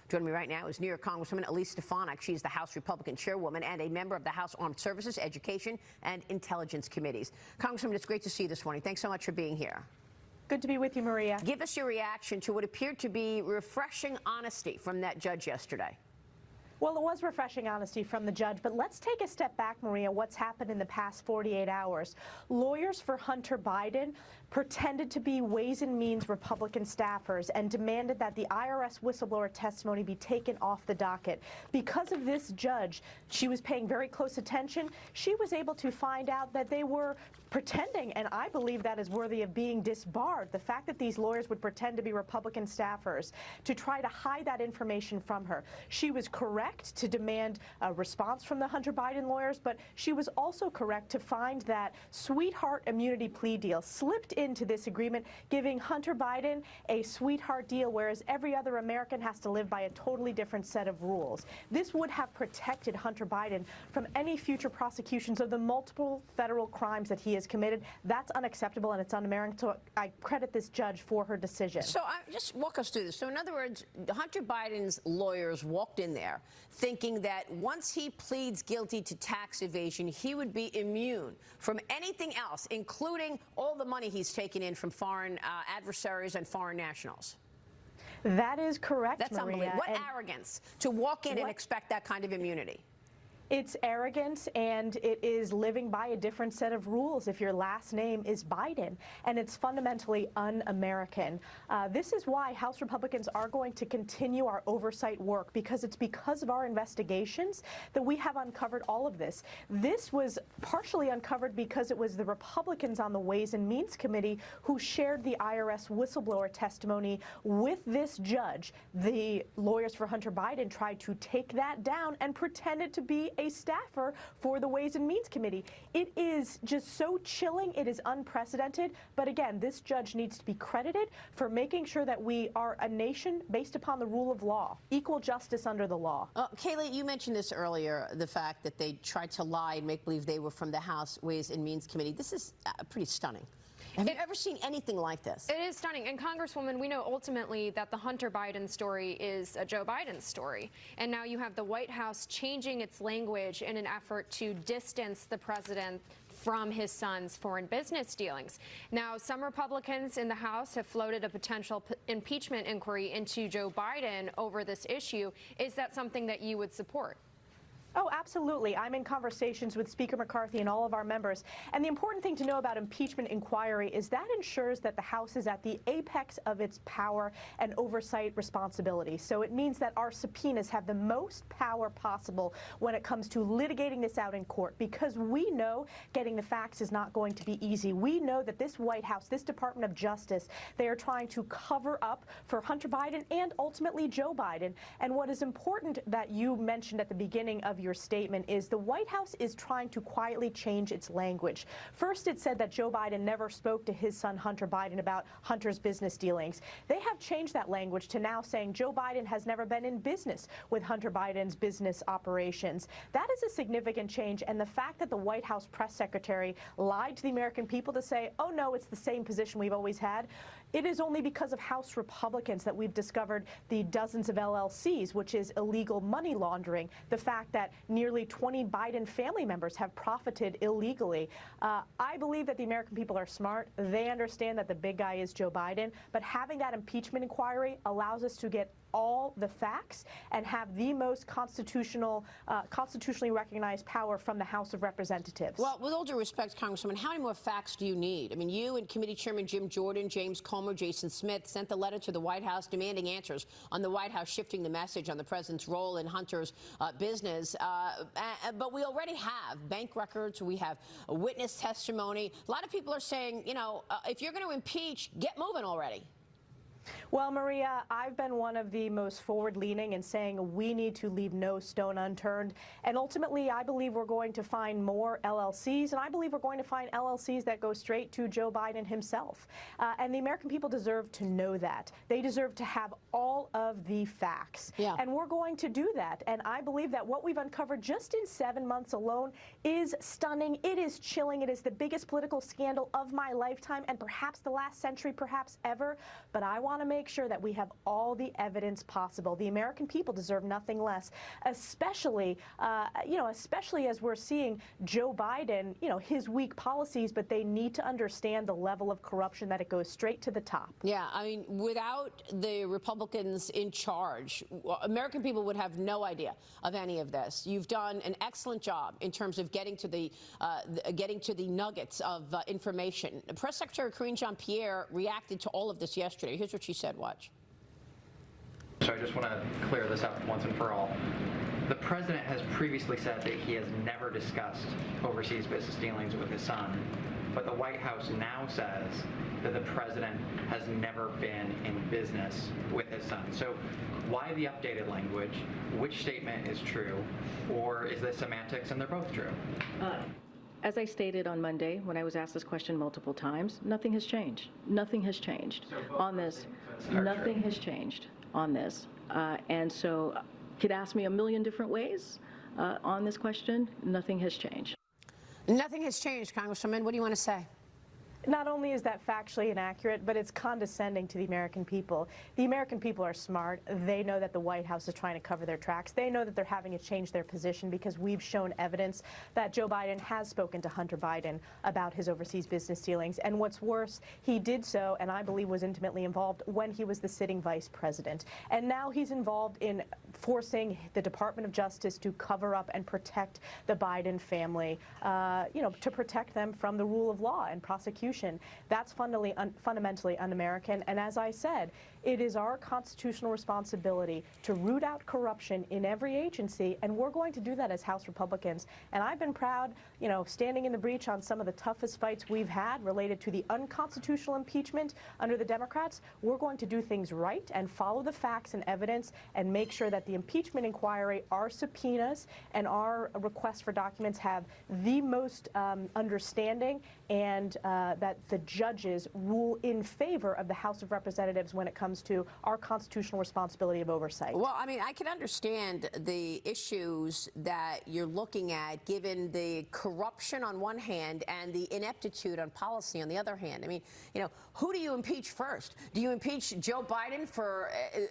Joining me right now is New York Congresswoman Elise Stefanik. She's the House Republican chairwoman and a member of the House Armed Services, Education, and Intelligence Committees. Congresswoman, it's great to see you this morning. Thanks so much for being here. Good to be with you, Maria. Give us your reaction to what appeared to be refreshing honesty from that judge yesterday. Well, it was refreshing honesty from the judge, but let's take a step back, Maria, what's happened in the past 48 hours. Lawyers for Hunter Biden pretended to be Ways and Means Republican staffers and demanded that the IRS whistleblower testimony be taken off the docket. Because of this judge, she was paying very close attention. She was able to find out that they were pretending, and I believe that is worthy of being disbarred. The fact that these lawyers would pretend to be Republican staffers to try to hide that information from her. She was correct to demand a response from the Hunter Biden lawyers, but she was also correct to find that sweetheart immunity plea deal slipped into this agreement, giving Hunter Biden a sweetheart deal, whereas every other American has to live by a totally different set of rules. This would have protected Hunter Biden from any future prosecutions of the multiple federal crimes that he has committed. That's unacceptable and it's un-American, so I credit this judge for her decision. So just walk us through this. So in other words, Hunter Biden's lawyers walked in there thinking that once he pleads guilty to tax evasion, he would be immune from anything else, including all the money he's taken in from foreign adversaries and foreign nationals. That is correct, That's Maria. Unbelievable. What arrogance to walk in and expect that kind of immunity. It's arrogance, and it is living by a different set of rules if your last name is Biden, and it's fundamentally un-American. This is why House Republicans are going to continue our oversight work, because it's because of our investigations that we have uncovered all of this. This was partially uncovered because it was the Republicans on the Ways and Means Committee who shared the IRS whistleblower testimony with this judge. The lawyers for Hunter Biden tried to take that down and pretended to be a staffer for the Ways and Means Committee. It is just so chilling. It is unprecedented. But again, this judge needs to be credited for making sure that we are a nation based upon the rule of law, equal justice under the law. Kayleigh, you mentioned this earlier, the fact that they tried to lie and make believe they were from the House Ways and Means Committee. This is pretty stunning. Have you ever seen anything like this? It is stunning. And Congresswoman, we know ultimately that the Hunter Biden story is a Joe Biden story. And now you have the White House changing its language in an effort to distance the president from his son's foreign business dealings. Now, some Republicans in the House have floated a potential impeachment inquiry into Joe Biden over this issue. Is that something that you would support? Oh, absolutely. I'm in conversations with Speaker McCarthy and all of our members. And the important thing to know about impeachment inquiry is that ensures that the House is at the apex of its power and oversight responsibility. So it means that our subpoenas have the most power possible when it comes to litigating this out in court, because we know getting the facts is not going to be easy. We know that this White House, this Department of Justice, they are trying to cover up for Hunter Biden and ultimately Joe Biden. And what is important that you mentioned at the beginning of your statement is the White House is trying to quietly change its language. First, it said that Joe Biden never spoke to his son Hunter Biden about Hunter's business dealings. They have changed that language to now saying Joe Biden has never been in business with Hunter Biden's business operations. That is a significant change, and the fact that the White House press secretary lied to the American people to say, oh no, it's the same position we've always had, it is only because of House Republicans that we've discovered the dozens of LLCs, which is illegal money laundering, the fact that nearly 20 Biden family members have profited illegally. I believe that the American people are smart. They understand that the big guy is Joe Biden, but having that impeachment inquiry allows us to get all the facts and have the most constitutionally recognized power from the House of Representatives. Well, with all due respect, Congresswoman, how many more facts do you need? I mean, you and Committee Chairman Jim Jordan, James Comer, Jason Smith sent the letter to the White House demanding answers on the White House shifting the message on the president's role in Hunter's business. But we already have bank records. We have a witness testimony. A lot of people are saying, you know, if you're going to impeach, get moving already. Well, Maria, I've been one of the most forward-leaning in saying we need to leave no stone unturned. And ultimately, I believe we're going to find more LLCs, and I believe we're going to find LLCs that go straight to Joe Biden himself. And the American people deserve to know that. They deserve to have all of the facts. Yeah. And we're going to do that. And I believe that what we've uncovered just in 7 months alone is stunning. It is chilling. It is the biggest political scandal of my lifetime and perhaps the last century, perhaps ever. But I want want to make sure that we have all the evidence possible. The American people deserve nothing less, especially, especially as we're seeing Joe Biden, his weak policies, but they need to understand the level of corruption that it goes straight to the top. Yeah, I mean, without the Republicans in charge, American people would have no idea of any of this. You've done an excellent job in terms of getting to the nuggets of information. Press Secretary Karine Jean-Pierre reacted to all of this yesterday. Here's what she said. Watch. So I just want to clear this up once and for all. The president has previously said that he has never discussed overseas business dealings with his son, but the White House now says that the president has never been in business with his son. So why the updated language? Which statement is true? Or is this semantics and they're both true? As I stated on Monday, when I was asked this question multiple times, nothing has changed. Nothing has changed on this. Nothing has changed on this. And so could ask me a million different ways on this question. Nothing has changed. Nothing has changed, Congresswoman. What do you want to say? Not only is that factually inaccurate, but it's condescending to the American people. The American people are smart. They know that the White House is trying to cover their tracks. They know that they're having to change their position because we've shown evidence that Joe Biden has spoken to Hunter Biden about his overseas business dealings. And what's worse, he did so, and I believe was intimately involved when he was the sitting vice president. And now he's involved in forcing the Department of Justice to cover up and protect the Biden family, to protect them from the rule of law and prosecution. That's fundamentally un-American. And as I said, it is our constitutional responsibility to root out corruption in every agency, and we're going to do that as House Republicans. And I've been proud, standing in the breach on some of the toughest fights we've had related to the unconstitutional impeachment under the Democrats. We're going to do things right and follow the facts and evidence and make sure that the impeachment inquiry, our subpoenas, and our requests for documents have the most understanding, and that the judges rule in favor of the House of Representatives when it comes to our constitutional responsibility of oversight. Well, I mean, I can understand the issues that you're looking at, given the corruption on one hand and the ineptitude on policy on the other hand. I mean, who do you impeach first? Do you impeach Joe Biden for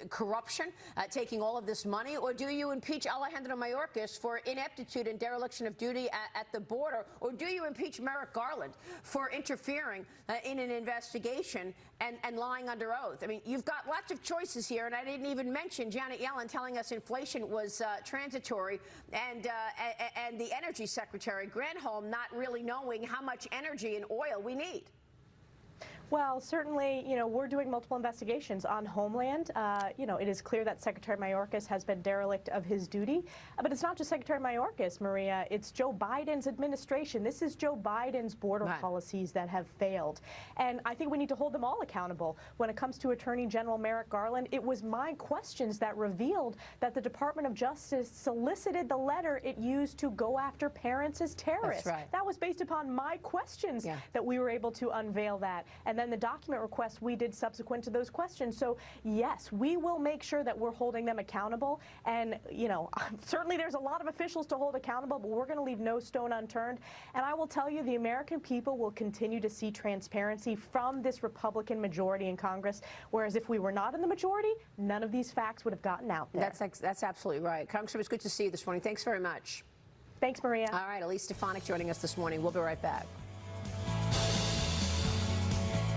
corruption, taking all of this money, or do you impeach Alejandro Mayorkas for ineptitude and dereliction of duty at the border, or do you impeach Merrick Garland for interfering in an investigation and lying under oath? I mean, you've got lots of choices here, and I didn't even mention Janet Yellen telling us inflation was transitory, and the Energy Secretary Granholm not really knowing how much energy and oil we need. Well, certainly, we're doing multiple investigations on Homeland. It is clear that Secretary Mayorkas has been derelict of his duty. But it's not just Secretary Mayorkas, Maria. It's Joe Biden's administration. This is Joe Biden's border policies that have failed. And I think we need to hold them all accountable. When it comes to Attorney General Merrick Garland, it was my questions that revealed that the Department of Justice solicited the letter it used to go after parents as terrorists. That's right. That was based upon my questions that we were able to unveil that. And then the document requests we did subsequent to those questions. So, yes, we will make sure that we're holding them accountable. And, certainly there's a lot of officials to hold accountable, but we're going to leave no stone unturned. And I will tell you, the American people will continue to see transparency from this Republican majority in Congress, whereas if we were not in the majority, none of these facts would have gotten out there. That's absolutely right. Congressman, it's good to see you this morning. Thanks very much. Thanks, Maria. All right, Elise joining us this morning. We'll be right back.